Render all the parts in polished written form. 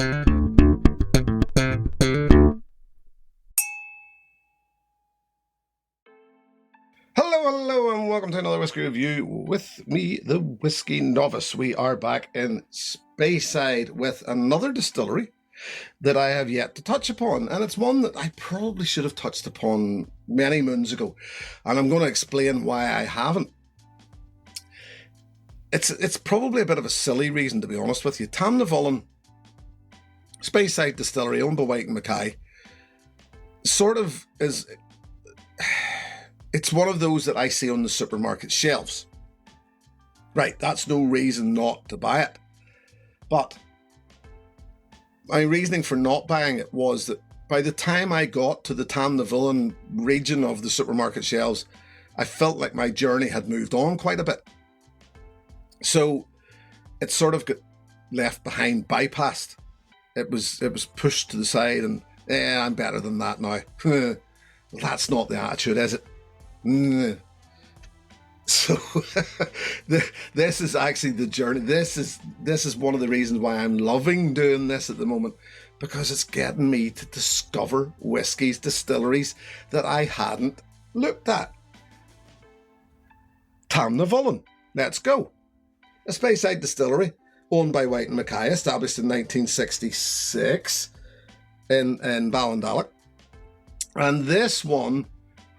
Hello, and welcome to another Whiskey Review with me, the Whiskey Novice. We are back in Speyside with another distillery that I have yet to touch upon, and it's one that I probably should have touched upon many moons ago, and I'm going to explain why I haven't. It's probably a bit of a silly reason, to be honest with you. Tamnavulin, Speyside Distillery, owned by White and Mackay, sort of is... It's one of those that I see on the supermarket shelves. Right, that's no reason not to buy it. But my reasoning for not buying it was that by the time I got to the Tamnavulin region of the supermarket shelves, I felt like my journey had moved on quite a bit. So it sort of got left behind, bypassed. It was pushed to the side and, I'm better than that now. Well, that's not the attitude, is it? So this is actually the journey. This is one of the reasons why I'm loving doing this at the moment, because it's getting me to discover whiskies, distilleries that I hadn't looked at. Tamnavulin, let's go. A Speyside distillery owned by White and Mackay, established in 1966 in Ballindalloch, and this one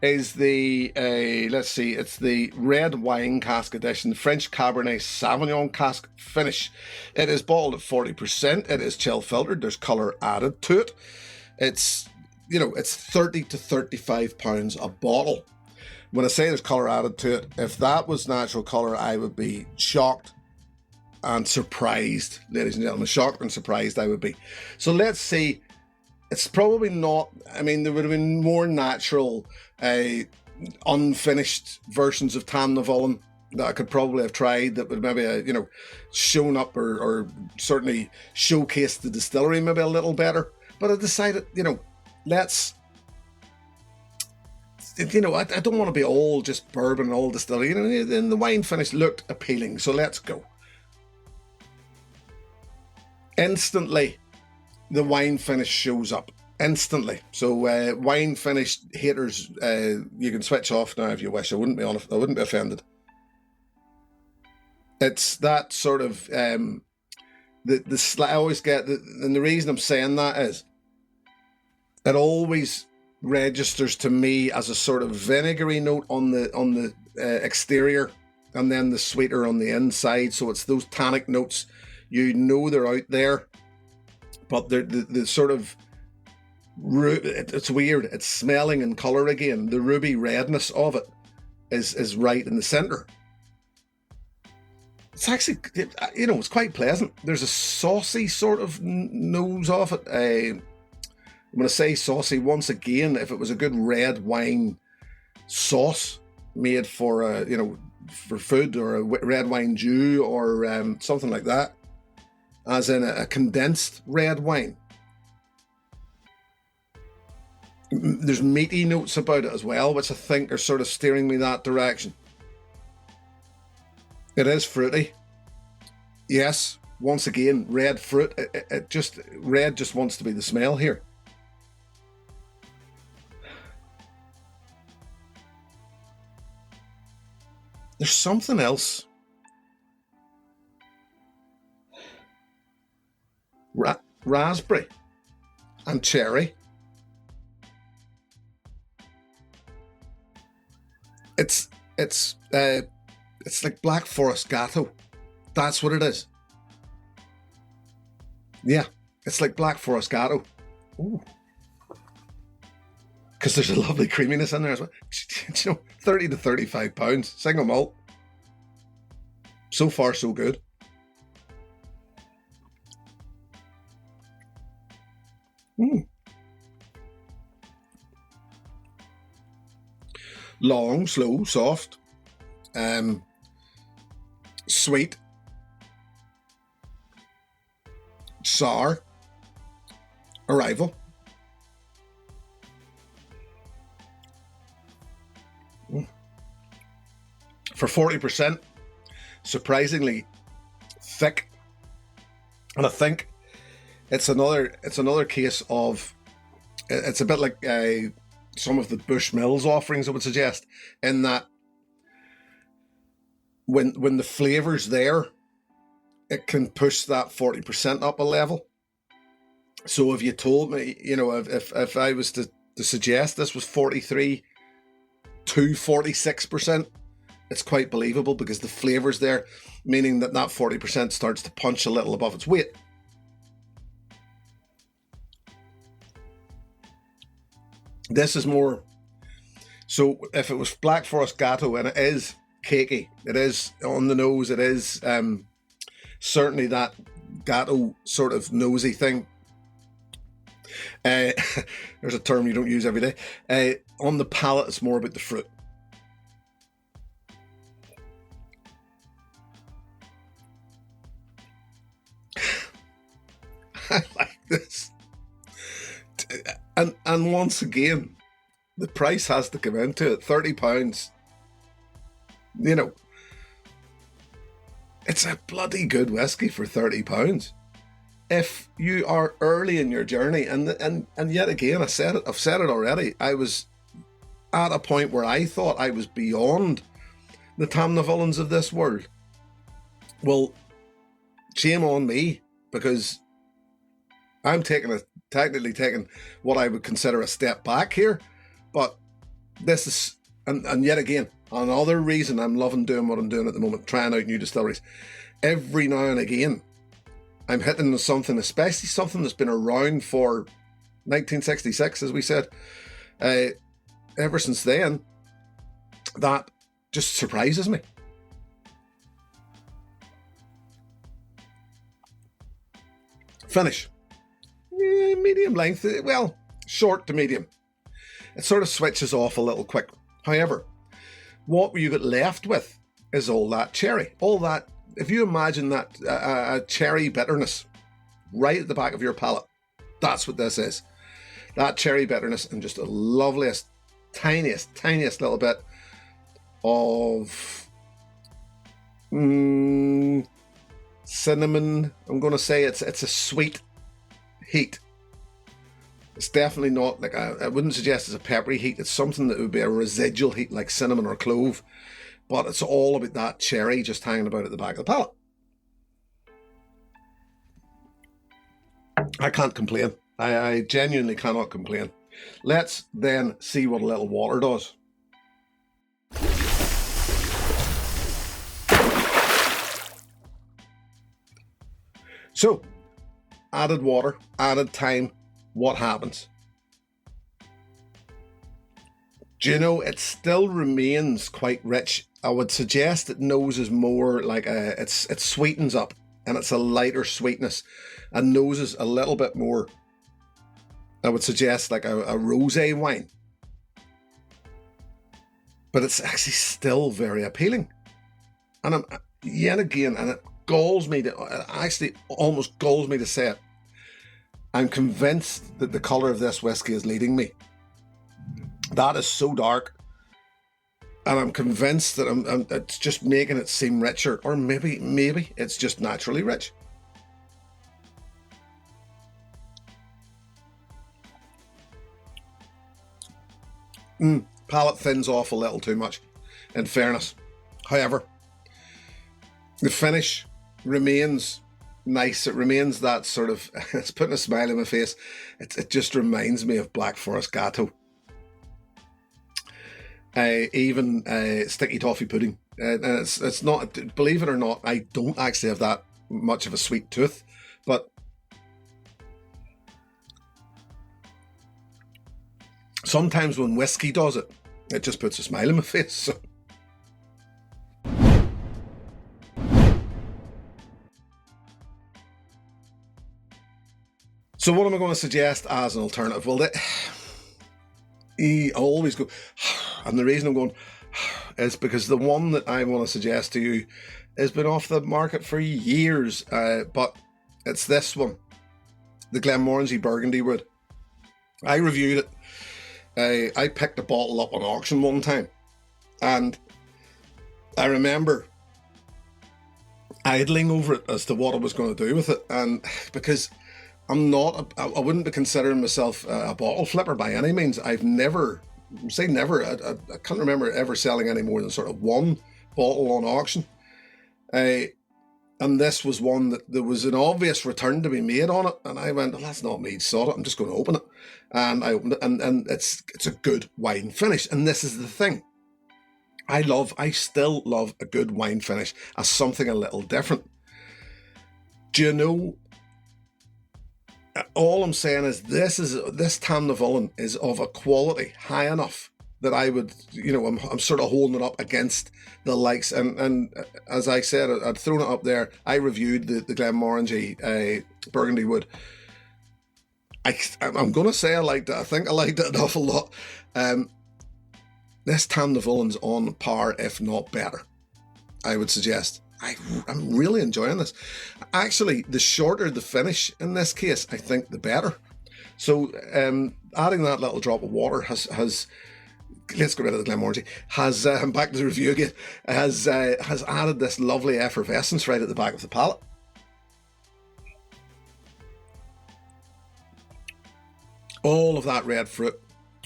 is the, it's the red wine cask edition, French Cabernet Sauvignon cask finish. It is bottled at 40%. It is chill filtered. There's colour added to it. It's 30 to 35 pounds a bottle. When I say there's colour added to it, if that was natural colour, I would be shocked and surprised, ladies and gentlemen. Shocked and surprised I would be. So let's see. It's probably not, there would have been more natural, unfinished versions of Tamnavulin that I could probably have tried that would maybe, shown up or certainly showcased the distillery maybe a little better. But I decided, I don't want to be all just bourbon and all distillery. And the wine finish looked appealing, so let's go. Instantly, the wine finish shows up instantly. So wine finish haters, you can switch off now if you wish. I wouldn't be offended. It's that sort of I always get, and the reason I'm saying that is it always registers to me as a sort of vinegary note on the exterior, and then the sweeter on the inside. So it's those tannic notes. They're out there. But the sort of, it's weird. It's smelling and colour again. The ruby redness of it is right in the centre. It's actually, it's quite pleasant. There's a saucy sort of nose off it. I'm going to say saucy once again. If it was a good red wine sauce made for for food, or a red wine dew, or something like that, as in a condensed red wine. There's meaty notes about it as well, which I think are sort of steering me that direction. It is fruity. Yes, once again, red fruit. Red just wants to be the smell here. There's something else. Raspberry and cherry. It's like Black Forest Gateau. That's what it is. Yeah, it's like Black Forest Gateau. Ooh. Because there's a lovely creaminess in there as well. 30 to 35 pounds, single malt. So far, so good. Long, slow, soft, sweet, sour, arrival. For 40%, surprisingly thick. And I think it's another case of, it's a bit like some of the Bushmills offerings, I would suggest, in that when the flavour's there, it can push that 40% up a level. So if you told me, if I was to suggest this was 43 to 46%, it's quite believable because the flavour's there, meaning that 40% starts to punch a little above its weight. This is more, so if it was Black Forest Gateau, and it is cakey, it is on the nose, it is certainly that Gateau sort of nosy thing. There's a term you don't use every day. On the palate, it's more about the fruit. I like this. And once again, the price has to come into it. £30. It's a bloody good whiskey for £30. If you are early in your journey, and yet again, I've said it already, I was at a point where I thought I was beyond the Tamnavulins of this world. Well, shame on me, because I'm technically taking what I would consider a step back here, but this is, and yet again, another reason I'm loving doing what I'm doing at the moment, trying out new distilleries. Every now and again, I'm hitting something, especially something that's been around for 1966, as we said. Ever since then, that just surprises me. Finish. Medium length, well, short to medium. It sort of switches off a little quick. However, what you get left with is all that cherry. All that, if you imagine that a cherry bitterness right at the back of your palate, that's what this is. That cherry bitterness and just the loveliest, tiniest little bit of cinnamon. I'm going to say it's a sweet heat. It's definitely not like I wouldn't suggest it's a peppery heat. It's something that would be a residual heat like cinnamon or clove, but it's all about that cherry just hanging about at the back of the palate. I can't complain. I genuinely cannot complain. Let's then see what a little water does. So, added water, added time, what happens? Do you know, it still remains quite rich. I would suggest it noses more like it sweetens up, and it's a lighter sweetness, and noses a little bit more, I would suggest like a rosé wine. But it's actually still very appealing. And I'm, yet again, and it actually almost galls me to say it, I'm convinced that the colour of this whiskey is leading me. That is so dark. And I'm convinced that it's just making it seem richer. Or maybe it's just naturally rich. Palate thins off a little too much, in fairness. However, the finish remains nice. It remains that sort of, it's putting a smile on my face. It just reminds me of Black Forest Gateau. Even sticky toffee pudding. And it's not, believe it or not, I don't actually have that much of a sweet tooth, but sometimes when whiskey does it, it just puts a smile on my face. So what am I going to suggest as an alternative? Well, I always go, and the reason I'm going is because the one that I want to suggest to you has been off the market for years, but it's this one, the Glenmorangie Burgundy Wood. I reviewed it. I picked a bottle up on auction one time, and I remember idling over it as to what I was going to do with it, and because I'm not, I wouldn't be considering myself a bottle flipper by any means. I've never, say never, I can't remember ever selling any more than sort of one bottle on auction. And this was one that there was an obvious return to be made on it. And I went, well, that's not me, sod it, I'm just going to open it. And I opened it, and it's a good wine finish. And this is the thing. I still love a good wine finish as something a little different. Do you know, all I'm saying is this Tamnavulin is of a quality high enough that I would, I'm sort of holding it up against the likes. And as I said, I'd thrown it up there. I reviewed the Glenmorangie Burgundy Wood. I'm going to say I liked it. I think I liked it an awful lot. This Tamnavulin's on par, if not better, I would suggest. I'm really enjoying this. Actually, the shorter the finish in this case, I think the better. So adding that little drop of water has let's get rid of the Glenmorangie, has, back to the review again, has added this lovely effervescence right at the back of the palate. All of that red fruit,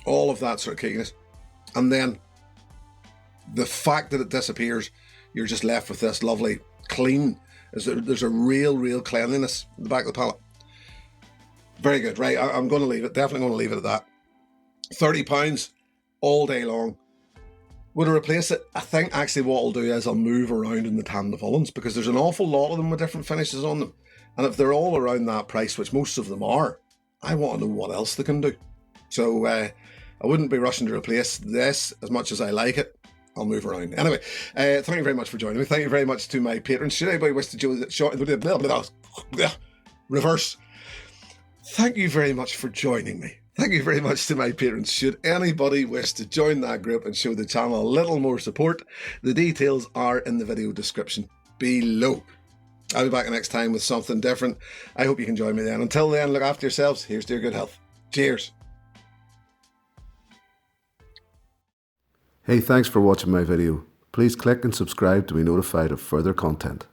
all of that sort of kikiness. And then the fact that it disappears, you're just left with this lovely clean. There's a real cleanliness in the back of the palate. Very good, right? I'm going to leave it. Definitely going to leave it at that. £30 all day long. Would I replace it? I think actually what I'll do is I'll move around in the Tamnavulins, because there's an awful lot of them with different finishes on them. And if they're all around that price, which most of them are, I want to know what else they can do. So I wouldn't be rushing to replace this as much as I like it. I'll move around. Anyway, thank you very much for joining me. Thank you very much to my patrons. Should anybody wish to join reverse? Thank you very much for joining me. Thank you very much to my patrons. Should anybody wish to join that group and show the channel a little more support, the details are in the video description below. I'll be back next time with something different. I hope you can join me then. Until then, look after yourselves. Here's to your good health. Cheers. Hey, thanks for watching my video. Please click and subscribe to be notified of further content.